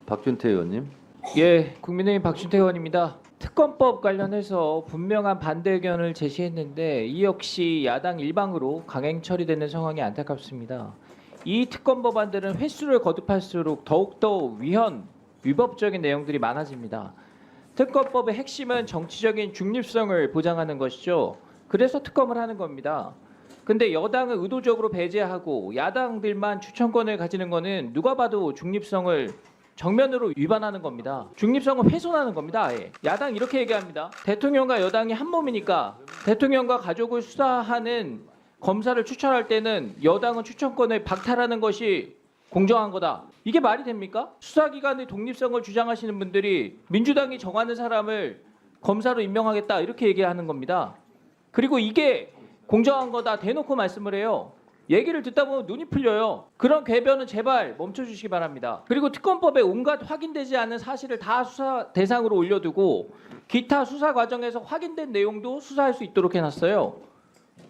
박준태 의원님. 예, 국민의힘 박준태 의원입니다. 특검법 관련해서 분명한 반대 의견을 제시했는데 이 역시 야당 일방으로 강행 처리되는 상황이 안타깝습니다. 이 특검 법안들은 횟수를 거듭할수록 더욱더 위법적인 내용들이 많아집니다. 특검법의 핵심은 정치적인 중립성을 보장하는 것이죠. 그래서 특검을 하는 겁니다. 근데 여당은 의도적으로 배제하고 야당들만 추천권을 가지는 거는 누가 봐도 중립성을 정면으로 위반하는 겁니다. 중립성을 훼손하는 겁니다. 아예. 야당 이렇게 얘기합니다. 대통령과 여당이 한 몸이니까 대통령과 가족을 수사하는 검사를 추천할 때는 여당은 추천권을 박탈하는 것이 공정한 거다. 이게 말이 됩니까? 수사기관의 독립성을 주장하시는 분들이 민주당이 정하는 사람을 검사로 임명하겠다 이렇게 얘기하는 겁니다. 그리고 이게 공정한 거다 대놓고 말씀을 해요. 얘기를 듣다 보면 눈이 풀려요. 그런 궤변은 제발 멈춰주시기 바랍니다. 그리고 특검법에 온갖 확인되지 않은 사실을 다 수사 대상으로 올려두고 기타 수사 과정에서 확인된 내용도 수사할 수 있도록 해놨어요.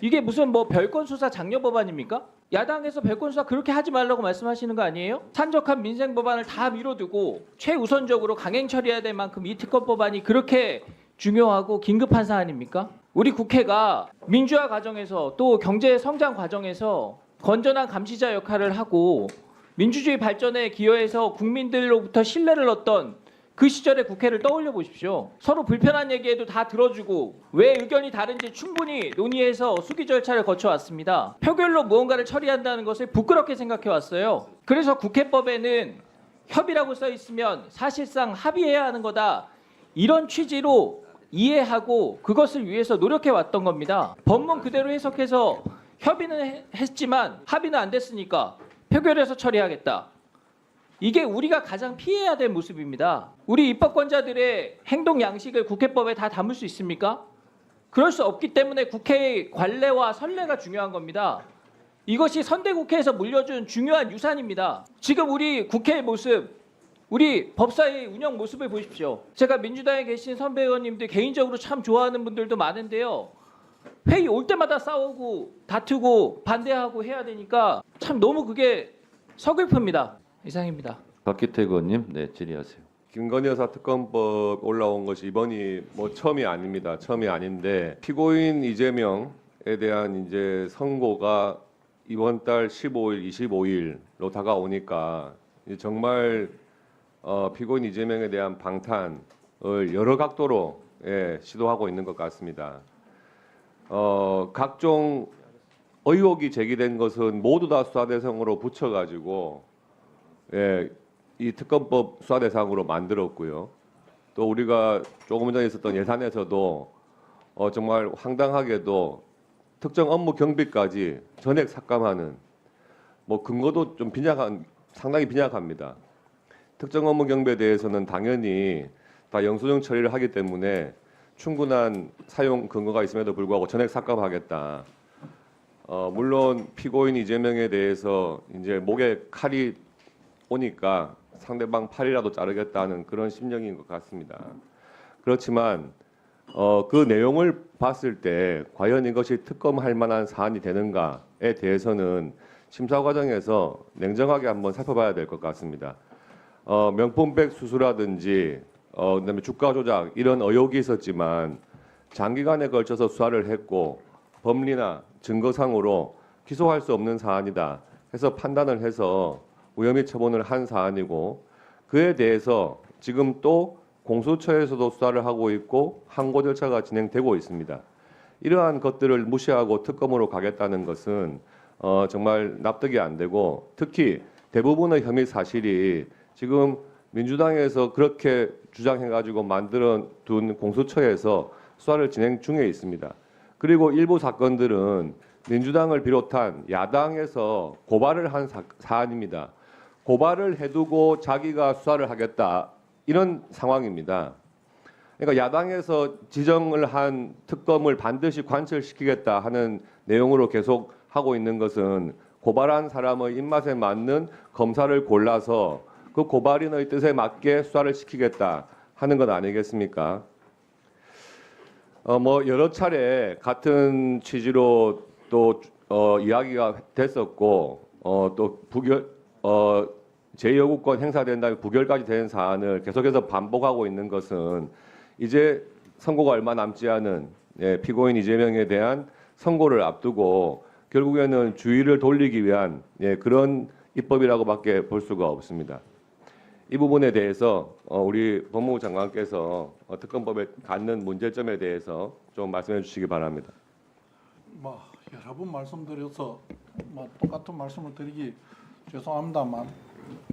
이게 무슨 뭐 별건 수사 장려 법안입니까? 야당에서 별건 수사 그렇게 하지 말라고 말씀하시는 거 아니에요? 산적한 민생 법안을 다 밀어두고 최우선적으로 강행 처리해야 될 만큼 이 특검 법안이 그렇게 중요하고 긴급한 사안입니까? 우리 국회가 민주화 과정에서 또 경제 성장 과정에서 건전한 감시자 역할을 하고 민주주의 발전에 기여해서 국민들로부터 신뢰를 얻던 그 시절의 국회를 떠올려 보십시오. 서로 불편한 얘기에도 다 들어주고 왜 의견이 다른지 충분히 논의해서 수기 절차를 거쳐왔습니다. 표결로 무언가를 처리한다는 것을 부끄럽게 생각해 왔어요. 그래서 국회법에는 협의라고 써 있으면 사실상 합의해야 하는 거다. 이런 취지로 이해하고 그것을 위해서 노력해 왔던 겁니다. 법문 그대로 해석해서 협의는 했지만 합의는 안 됐으니까 표결해서 처리하겠다. 이게 우리가 가장 피해야 될 모습입니다. 우리 입법권자들의 행동 양식을 국회법에 다 담을 수 있습니까? 그럴 수 없기 때문에 국회의 관례와 선례가 중요한 겁니다. 이것이 선대국회에서 물려준 중요한 유산입니다. 지금 우리 국회의 모습, 우리 법사위 운영 모습을 보십시오. 제가 민주당에 계신 선배 의원님들 개인적으로 참 좋아하는 분들도 많은데요. 회의 올 때마다 싸우고 다투고 반대하고 해야 되니까 참 너무 그게 서글픕니다. 이상입니다. 박기태 의원님, 네 질의하세요. 김건희 여사 특검법 올라온 것이 이번이 뭐 처음이 아닙니다. 처음이 아닌데 피고인 이재명에 대한 이제 선고가 이번 달 15일, 25일로 다가오니까 이제 정말 피고인 이재명에 대한 방탄을 여러 각도로 시도하고 있는 것 같습니다. 각종 의혹이 제기된 것은 모두 다 수사 대상으로 붙여가지고 이 특검법 수사 대상으로 만들었고요. 또 우리가 조금 전에 있었던 예산에서도 정말 황당하게도 특정 업무 경비까지 전액 삭감하는 뭐 근거도 좀 상당히 빈약합니다. 특정 업무 경비에 대해서는 당연히 다 영수증 처리를 하기 때문에 충분한 사용 근거가 있음에도 불구하고 전액 삭감하겠다. 물론 피고인 이재명에 대해서 이제 목에 칼이 오니까 상대방 팔이라도 자르겠다는 그런 심정인 것 같습니다. 그렇지만 그 내용을 봤을 때 과연 이것이 특검할 만한 사안이 되는가에 대해서는 심사 과정에서 냉정하게 한번 살펴봐야 될 것 같습니다. 명품백 수수라든지 그다음에 주가 조작 이런 의혹이 있었지만 장기간에 걸쳐서 수사를 했고 법리나 증거상으로 기소할 수 없는 사안이다 해서 판단을 해서 무혐의 처분을 한 사안이고 그에 대해서 지금 또 공수처에서도 수사를 하고 있고 항고 절차가 진행되고 있습니다. 이러한 것들을 무시하고 특검으로 가겠다는 것은 정말 납득이 안 되고 특히 대부분의 혐의 사실이 지금 민주당에서 그렇게 주장해가지고 만들어둔 공수처에서 수사를 진행 중에 있습니다. 그리고 일부 사건들은 민주당을 비롯한 야당에서 고발을 한 사안입니다. 고발을 해두고 자기가 수사를 하겠다 이런 상황입니다. 그러니까 야당에서 지정을 한 특검을 반드시 관철시키겠다 하는 내용으로 계속 하고 있는 것은 고발한 사람의 입맛에 맞는 검사를 골라서 그 고발인의 뜻에 맞게 수사를 시키겠다 하는 것 아니겠습니까? 뭐 여러 차례 같은 취지로 또 이야기가 됐었고 또 제2요구권 행사된 다음에 부결까지 되는 사안을 계속해서 반복하고 있는 것은 이제 선고가 얼마 남지 않은 피고인 이재명에 대한 선고를 앞두고 결국에는 주의를 돌리기 위한 그런 입법이라고밖에 볼 수가 없습니다. 이 부분에 대해서 우리 법무부 장관께서 특검법에 갖는 문제점에 대해서 좀 말씀해 주시기 바랍니다. 뭐 여러 번 말씀드려서 뭐 똑같은 말씀을 드리기 죄송합니다만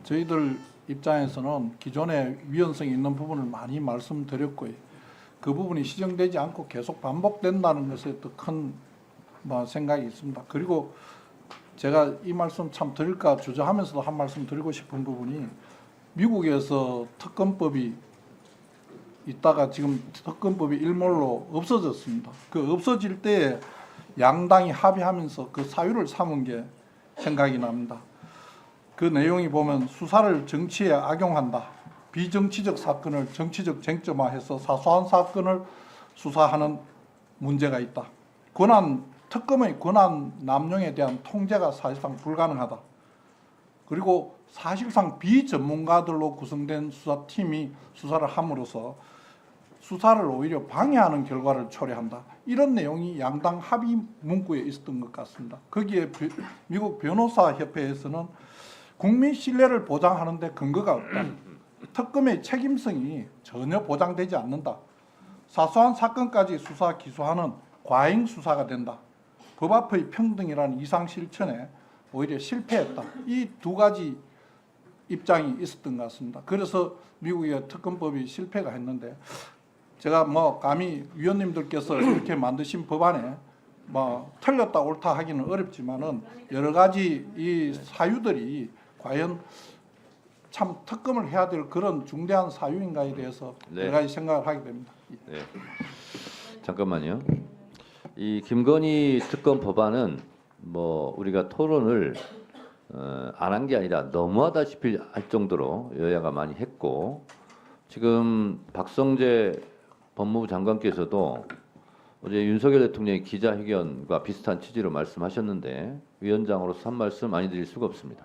저희들 입장에서는 기존에 위헌성이 있는 부분을 많이 말씀드렸고요. 그 부분이 시정되지 않고 계속 반복된다는 것에 또 큰 뭐 생각이 있습니다. 그리고 제가 이 말씀 참 드릴까 주저하면서도 한 말씀 드리고 싶은 부분이 미국에서 특검법이 있다가 지금 특검법이 일몰로 없어졌습니다. 그 없어질 때에 양당이 합의하면서 그 사유를 삼은 게 생각이 납니다. 그 내용이 보면 수사를 정치에 악용한다. 비정치적 사건을 정치적 쟁점화해서 사소한 사건을 수사하는 문제가 있다. 특검의 권한 남용에 대한 통제가 사실상 불가능하다. 그리고 사실상 비전문가들로 구성된 수사팀이 수사를 함으로써 수사를 오히려 방해하는 결과를 초래한다. 이런 내용이 양당 합의 문구에 있었던 것 같습니다. 거기에 미국 변호사협회에서는 국민 신뢰를 보장하는 데 근거가 없다. 특검의 책임성이 전혀 보장되지 않는다. 사소한 사건까지 수사 기소하는 과잉 수사가 된다. 법 앞의 평등이라는 이상 실천에 오히려 실패했다. 이 두 가지 입장이 있었던 것 같습니다. 그래서 미국의 특검법이 실패가 했는데 제가 뭐 감히 위원님들께서 이렇게 만드신 법안에 뭐 틀렸다 옳다 하기는 어렵지만은 여러 가지 이 사유들이 과연 참 특검을 해야 될 그런 중대한 사유인가에 대해서 여러 가지 생각을 하게 됩니다. 네. 잠깐만요. 이 김건희 특검 법안은 뭐 우리가 토론을 안 한 게 아니라 너무하다시피 할 정도로 여야가 많이 했고 지금 박성재 법무부 장관께서도 어제 윤석열 대통령의 기자회견과 비슷한 취지로 말씀하셨는데 위원장으로서 한 말씀 아니 드릴 수가 없습니다.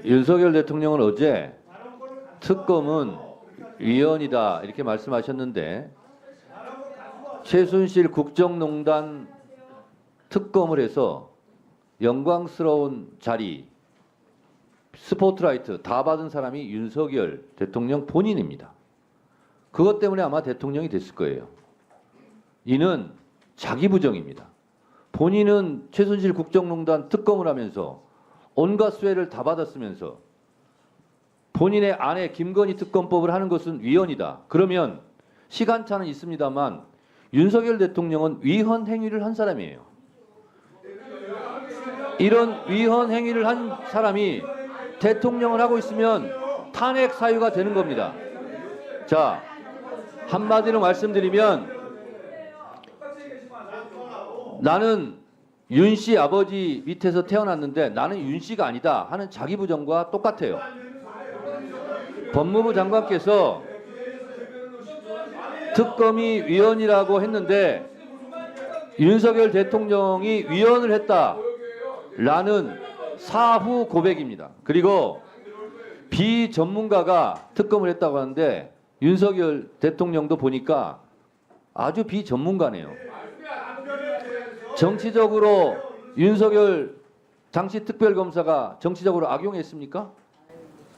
윤석열 대통령은 어제 특검은 위헌이다 이렇게 말씀하셨는데 최순실 국정농단 특검을 해서 영광스러운 자리 스포트라이트 다 받은 사람이 윤석열 대통령 본인입니다. 그것 때문에 아마 대통령이 됐을 거예요. 이는 자기 부정입니다. 본인은 최순실 국정농단 특검을 하면서 온갖 수혜를 다 받았으면서 본인의 아내 김건희 특검법을 하는 것은 위헌이다. 그러면 시간차는 있습니다만 윤석열 대통령은 위헌 행위를 한 사람이에요. 이런 위헌 행위를 한 사람이 대통령을 하고 있으면 탄핵 사유가 되는 겁니다. 자, 한마디로 말씀드리면 나는 윤 씨 아버지 밑에서 태어났는데 나는 윤 씨가 아니다 하는 자기 부정과 똑같아요. 법무부 장관께서 특검이 위헌이라고 했는데 윤석열 대통령이 위헌을 했다라는 사후 고백입니다. 그리고 비전문가가 특검을 했다고 하는데 윤석열 대통령도 보니까 아주 비전문가네요. 정치적으로 윤석열 당시 특별검사가 정치적으로 악용했습니까?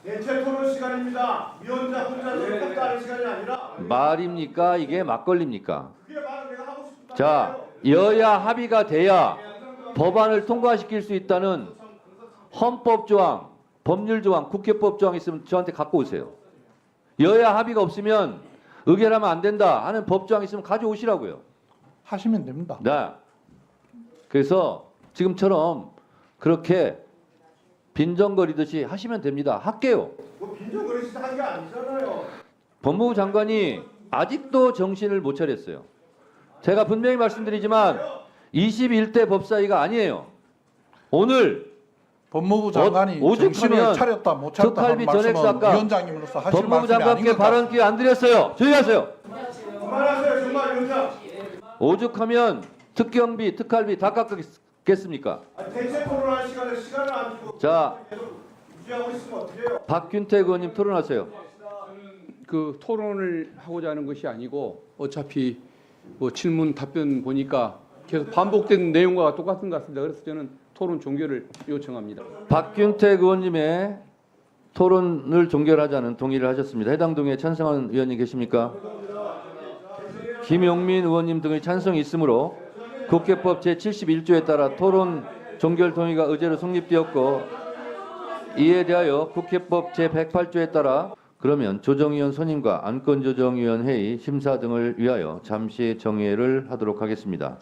대체 토론 시간입니다. 위원장 혼자 섭섭도 하는 시간이 아니라 말입니까? 이게 막걸리입니까? 그게 바로 내가 하고 싶은 자, 여야 합의가 돼야 법안을 통과시킬 수 있다는 헌법 조항, 법률 조항, 국회법 조항 있으면 저한테 갖고 오세요. 여야 합의가 없으면 의결하면 안 된다 하는 법 조항 있으면 가져오시라고요. 하시면 됩니다. 네. 그래서 지금처럼 그렇게 빈정거리듯이 하시면 됩니다. 할게요. 뭐 빈정거리시다 한게 아니잖아요. 법무부 장관이 아직도 정신을 못 차렸어요. 제가 분명히 말씀드리지만 21대 법사위가 아니에요. 오늘 법무부 장관이 오죽하면 정신을 차렸다 못 차렸다 하는 특활비 말씀은 전액 위원장님으로서 하실 법무부 말씀이 아닌 장관께 것 발언 기회 안 드렸어요. 조용히 하세요. 그만하세요 정말 위원장. 오죽하면 특경비, 특활비 다 깎겠습니까? 겠습니까? 대체 토론할 시간을 안 주고 자, 계속 유지하고 있으면 어떡해요? 박균택 의원님 토론하세요. 그 토론을 하고자 하는 것이 아니고 어차피 뭐 질문 답변 보니까 계속 반복된 내용과 똑같은 것 같습니다. 그래서 저는 토론 종결을 요청합니다. 박균택 의원님의 토론을 종결하자는 동의를 하셨습니다. 해당 동의에 찬성하는 의원님 계십니까? 김용민 의원님 등의 찬성이 있으므로 국회법 제71조에 따라 토론 종결 동의가 의제로 성립되었고, 이에 대하여 국회법 제108조에 따라 그러면 조정위원 선임과 안건조정위원 회의 심사 등을 위하여 잠시 정회를 하도록 하겠습니다.